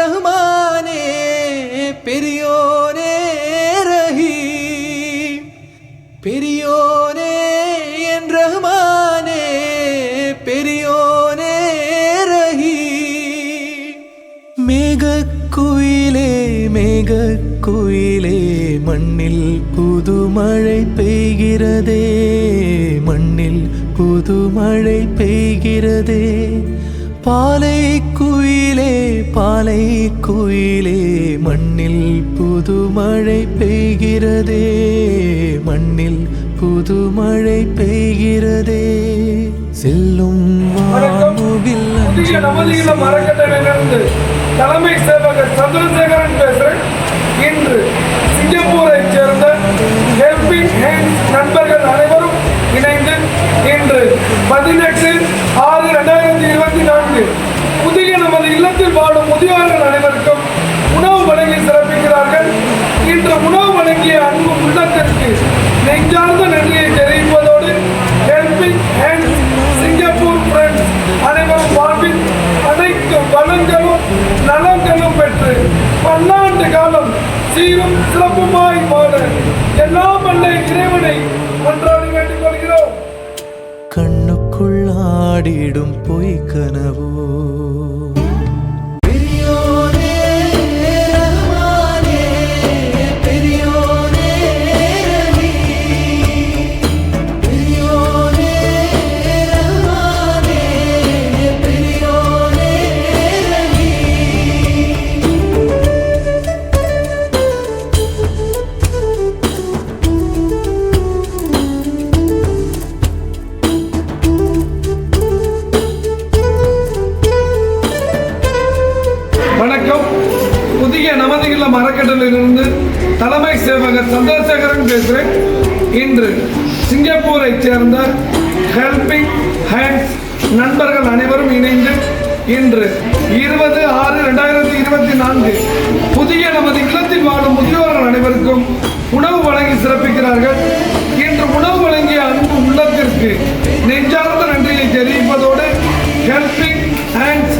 ரஹ்மானே பெரியோனே ரஹீம் பெரியோனே என் ரஹ்மானே பெரியோனே ரஹீம் மேகக்குயிலே மேகக்குயிலே மண்ணில் புதுமழை பெய்கிறதே மண்ணில் புதுமழை பெய்கிறதே பாலை குயிலே பாலை குயிலே மண்ணில் புதுமழை பெய்கிறதே மண்ணில் புதுமழை பெய்கிறதே செல்லும் வானுவில் தலைமை சேவகர் சந்திரசேகரன் பேசுகிறேன். இன்று சிங்கப்பூரை சேர்ந்த ஹெல்பிங் ஹேண்ட்ஸ் நண்பர்கள் அனைவரும் இணைந்து இன்று 18/6/2024 புதிய நமது இல்லத்தில் வாழும் முதியோர்கள் அனைவருக்கும் உணவு வழங்கி சிறப்பிக்கிறார்கள். இன்று உணவு வழங்கிய அன்பு உள்ளத்திற்கு நெஞ்சார்ந்த நன்றியை தெரிவிப்பதோடு ஹெல்பிங் ஹேண்ட்ஸ் சிங்கப்பூர் ஃப்ரெண்ட்ஸ் அனைவரும் வாழ்வில் அனைத்து வளங்களும் நலங்களும் பெற்று பல்லாண்டு காலம் சீரும் சிறப்புமாய் வாழ எல்லாம் வல்ல இறைவனை ஒன்றாடி வேண்டிக் கொள்கிறோம். கண்ணுக்குள் ஆடிடும் பொய் கனவோ வணக்கம். புதிய நமது இல்லம் அறக்கட்டளையிலிருந்து தலைமை சேவகர் சந்திரசேகரன் பேசுகிறேன். இன்று சிங்கப்பூரை சேர்ந்த ஹெல்பிங் ஹேண்ட்ஸ் நண்பர்கள் அனைவரும் இணைந்து இன்று 20/6/2024 புதிய நமது இல்லத்தில் வாழும் முதியோர்கள் அனைவருக்கும் உணவு வழங்கி சிறப்பிக்கிறார்கள். இன்று உணவு வழங்கிய அன்பு உள்ளத்திற்கு நெஞ்சார்ந்த நன்றியை தெரிவிப்பதோடு ஹெல்பிங் ஹேண்ட்ஸ்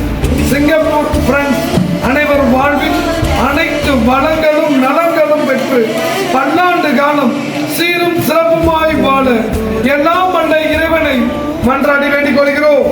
சிங்கப்பூர் ஃப்ரெண்ட்ஸ் அனைவரும் வாழ்வில் அனைத்து வளங்களும் நலங்களும் பெற்று பல்லாண்டு காலம் சீரும் சிறப்புமாய் வாழ எல்லாம் வல்ல இறைவனை மன்றாடி வேண்டிக் கொள்கிறோம்.